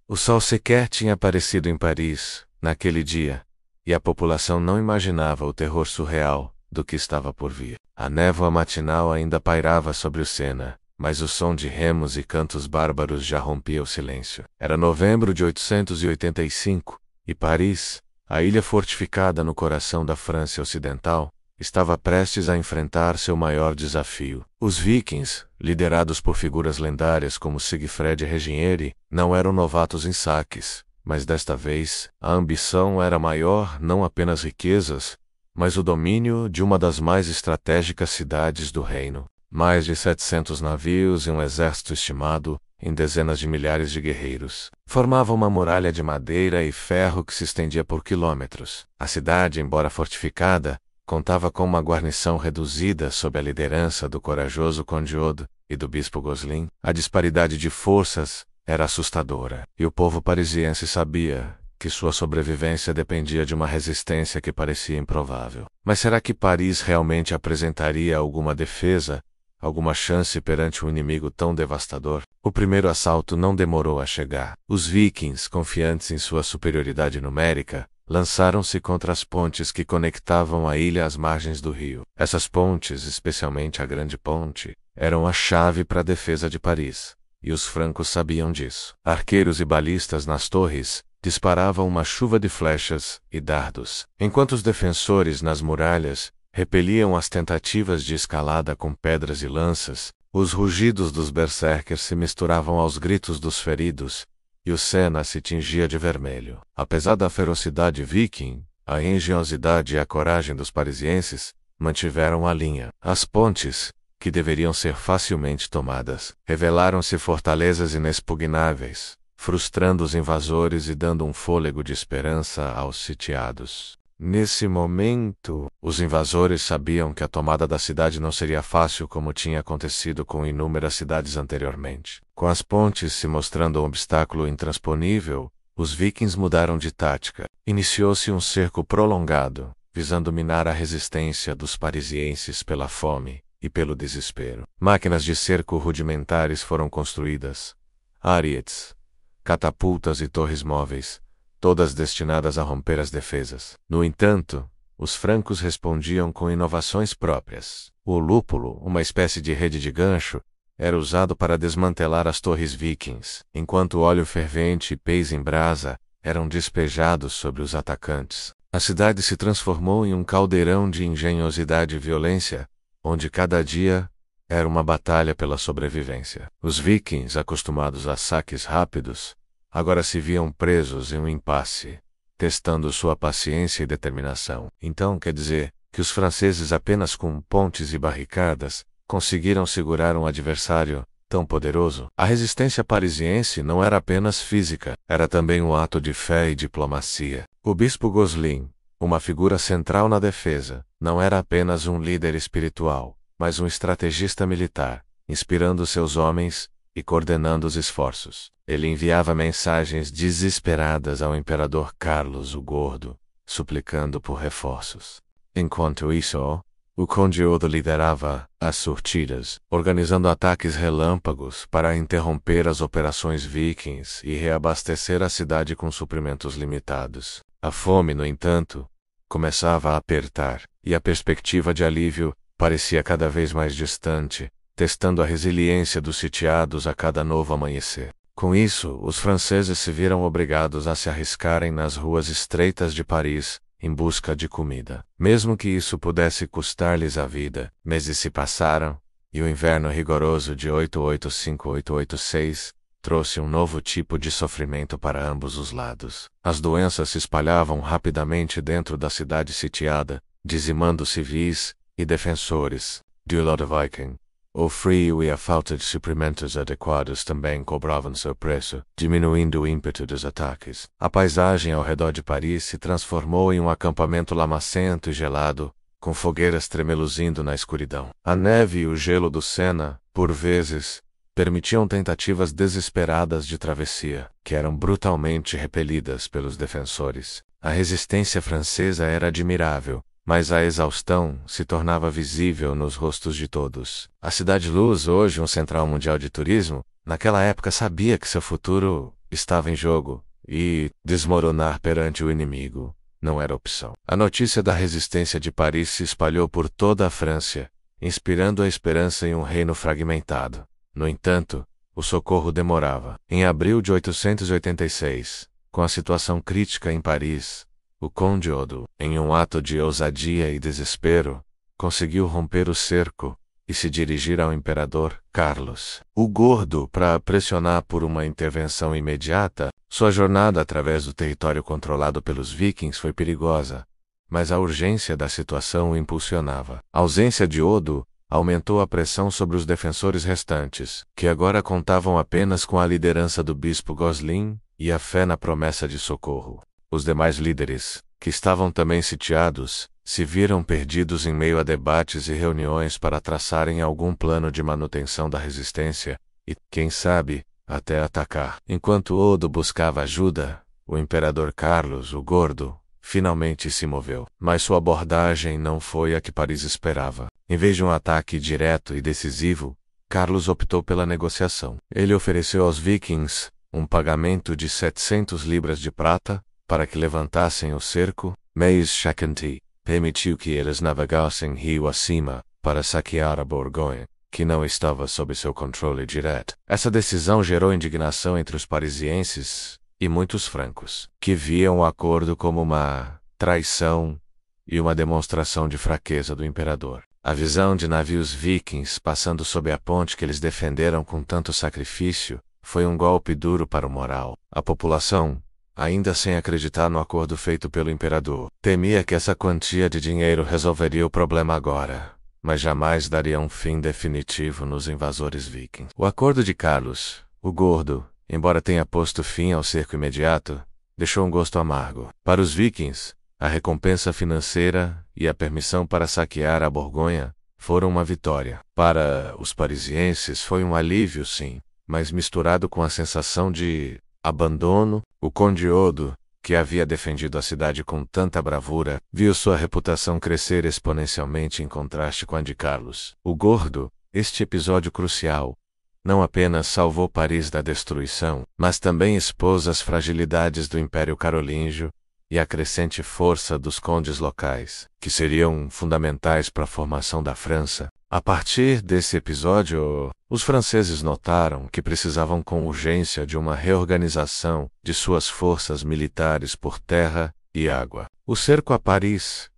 O sol sequer tinha aparecido em Paris, naquele dia, e a população não imaginava o terror surreal do que estava por vir. A névoa matinal ainda pairava sobre o Sena, mas o som de remos e cantos bárbaros já rompia o silêncio. Era novembro de 885, e Paris, a ilha fortificada no coração da França Ocidental, estava prestes a enfrentar seu maior desafio. Os vikings, liderados por figuras lendárias como Sigfred Regnieri, não eram novatos em saques, mas desta vez, a ambição era maior não apenas riquezas, mas o domínio de uma das mais estratégicas cidades do reino. Mais de 700 navios e um exército estimado em dezenas de milhares de guerreiros formavam uma muralha de madeira e ferro que se estendia por quilômetros. A cidade, embora fortificada, contava com uma guarnição reduzida sob a liderança do corajoso Conde Eudes e do bispo Goslin. A disparidade de forças era assustadora, e o povo parisiense sabia que sua sobrevivência dependia de uma resistência que parecia improvável. Mas será que Paris realmente apresentaria alguma defesa, alguma chance perante um inimigo tão devastador? O primeiro assalto não demorou a chegar. Os vikings, confiantes em sua superioridade numérica, lançaram-se contra as pontes que conectavam a ilha às margens do rio. Essas pontes, especialmente a Grande Ponte, eram a chave para a defesa de Paris, e os francos sabiam disso. Arqueiros e balistas nas torres disparavam uma chuva de flechas e dardos, enquanto os defensores nas muralhas repeliam as tentativas de escalada com pedras e lanças. Os rugidos dos berserkers se misturavam aos gritos dos feridos, e o Sena se tingia de vermelho. Apesar da ferocidade viking, a engenhosidade e a coragem dos parisienses mantiveram a linha. As pontes, que deveriam ser facilmente tomadas, revelaram-se fortalezas inexpugnáveis, frustrando os invasores e dando um fôlego de esperança aos sitiados. Nesse momento, os invasores sabiam que a tomada da cidade não seria fácil como tinha acontecido com inúmeras cidades anteriormente. Com as pontes se mostrando um obstáculo intransponível, os vikings mudaram de tática. Iniciou-se um cerco prolongado, visando minar a resistência dos parisienses pela fome e pelo desespero. Máquinas de cerco rudimentares foram construídas, arietes, catapultas e torres móveis, todas destinadas a romper as defesas. No entanto, os francos respondiam com inovações próprias. O lúpulo, uma espécie de rede de gancho, era usado para desmantelar as torres vikings, enquanto óleo fervente e pez em brasa eram despejados sobre os atacantes. A cidade se transformou em um caldeirão de engenhosidade e violência, onde cada dia era uma batalha pela sobrevivência. Os vikings, acostumados a saques rápidos, agora se viam presos em um impasse, testando sua paciência e determinação. Então quer dizer que os franceses, apenas com pontes e barricadas, conseguiram segurar um adversário tão poderoso? A resistência parisiense não era apenas física, era também um ato de fé e diplomacia. O bispo Goslin, uma figura central na defesa, não era apenas um líder espiritual, mas um estrategista militar, inspirando seus homens e coordenando os esforços. Ele enviava mensagens desesperadas ao imperador Carlos o Gordo, suplicando por reforços. Enquanto isso, o Conde Eudes liderava as sortidas, organizando ataques relâmpagos para interromper as operações vikings e reabastecer a cidade com suprimentos limitados. A fome, no entanto, começava a apertar, e a perspectiva de alívio parecia cada vez mais distante, testando a resiliência dos sitiados a cada novo amanhecer. Com isso, os franceses se viram obrigados a se arriscarem nas ruas estreitas de Paris em busca de comida. Mesmo que isso pudesse custar-lhes a vida, meses se passaram, e o inverno rigoroso de 885-886 trouxe um novo tipo de sofrimento para ambos os lados. As doenças se espalhavam rapidamente dentro da cidade sitiada, dizimando civis e defensores. Do lado viking, o frio e a falta de suprimentos adequados também cobravam seu preço, diminuindo o ímpeto dos ataques. A paisagem ao redor de Paris se transformou em um acampamento lamacento e gelado, com fogueiras tremeluzindo na escuridão. A neve e o gelo do Sena, por vezes, permitiam tentativas desesperadas de travessia, que eram brutalmente repelidas pelos defensores. A resistência francesa era admirável, mas a exaustão se tornava visível nos rostos de todos. A Cidade Luz, hoje um central mundial de turismo, naquela época sabia que seu futuro estava em jogo, e desmoronar perante o inimigo não era opção. A notícia da resistência de Paris se espalhou por toda a França, inspirando a esperança em um reino fragmentado. No entanto, o socorro demorava. Em abril de 886, com a situação crítica em Paris, o Conde Odo, em um ato de ousadia e desespero, conseguiu romper o cerco e se dirigir ao imperador Carlos o Gordo para pressionar por uma intervenção imediata. Sua jornada através do território controlado pelos vikings foi perigosa, mas a urgência da situação o impulsionava. A ausência de Odo aumentou a pressão sobre os defensores restantes, que agora contavam apenas com a liderança do bispo Goslin e a fé na promessa de socorro. Os demais líderes, que estavam também sitiados, se viram perdidos em meio a debates e reuniões para traçarem algum plano de manutenção da resistência e, quem sabe, até atacar. Enquanto Odo buscava ajuda, o imperador Carlos o Gordo finalmente se moveu. Mas sua abordagem não foi a que Paris esperava. Em vez de um ataque direto e decisivo, Carlos optou pela negociação. Ele ofereceu aos vikings um pagamento de 700 libras de prata para que levantassem o cerco, mas Chacanti permitiu que eles navegassem rio acima para saquear a Borgonha, que não estava sob seu controle direto. Essa decisão gerou indignação entre os parisienses e muitos francos, que viam o acordo como uma traição e uma demonstração de fraqueza do imperador. A visão de navios vikings passando sob a ponte que eles defenderam com tanto sacrifício foi um golpe duro para o moral. A população, ainda sem acreditar no acordo feito pelo imperador, temia que essa quantia de dinheiro resolveria o problema agora, mas jamais daria um fim definitivo nos invasores vikings. O acordo de Carlos o Gordo, embora tenha posto fim ao cerco imediato, deixou um gosto amargo. Para os vikings, a recompensa financeira e a permissão para saquear a Borgonha foram uma vitória. Para os parisienses foi um alívio, sim, mas misturado com a sensação de abandono. O Conde Odo, que havia defendido a cidade com tanta bravura, viu sua reputação crescer exponencialmente em contraste com a de Carlos o Gordo. Este episódio crucial não apenas salvou Paris da destruição, mas também expôs as fragilidades do Império Carolíngio e a crescente força dos condes locais, que seriam fundamentais para a formação da França. A partir desse episódio, os franceses notaram que precisavam com urgência de uma reorganização de suas forças militares por terra e água. O cerco a Paris,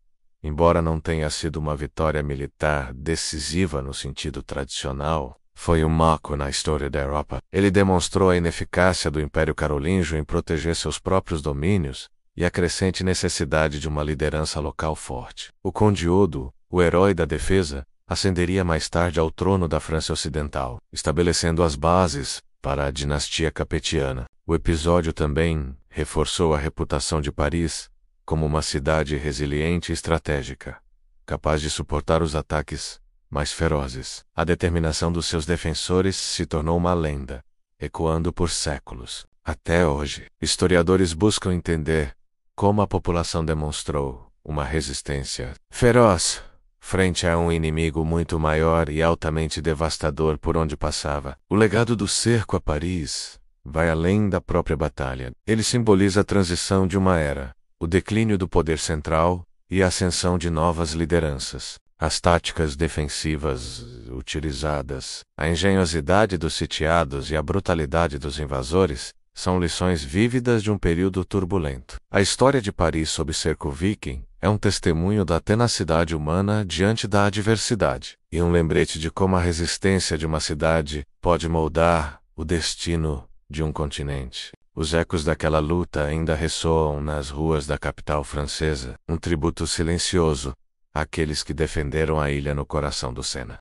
embora não tenha sido uma vitória militar decisiva no sentido tradicional, foi um marco na história da Europa. Ele demonstrou a ineficácia do Império Carolíngio em proteger seus próprios domínios e a crescente necessidade de uma liderança local forte. O Conde Odo, o herói da defesa, ascenderia mais tarde ao trono da França Ocidental, estabelecendo as bases para a dinastia capetiana. O episódio também reforçou a reputação de Paris como uma cidade resiliente e estratégica, capaz de suportar os ataques mais ferozes. A determinação dos seus defensores se tornou uma lenda, ecoando por séculos. Até hoje, historiadores buscam entender como a população demonstrou uma resistência feroz frente a um inimigo muito maior e altamente devastador por onde passava. O legado do cerco a Paris vai além da própria batalha. Ele simboliza a transição de uma era, o declínio do poder central e a ascensão de novas lideranças. As táticas defensivas utilizadas, a engenhosidade dos sitiados e a brutalidade dos invasores são lições vívidas de um período turbulento. A história de Paris sob cerco viking é um testemunho da tenacidade humana diante da adversidade, e um lembrete de como a resistência de uma cidade pode moldar o destino de um continente. Os ecos daquela luta ainda ressoam nas ruas da capital francesa, um tributo silencioso àqueles que defenderam a ilha no coração do Sena.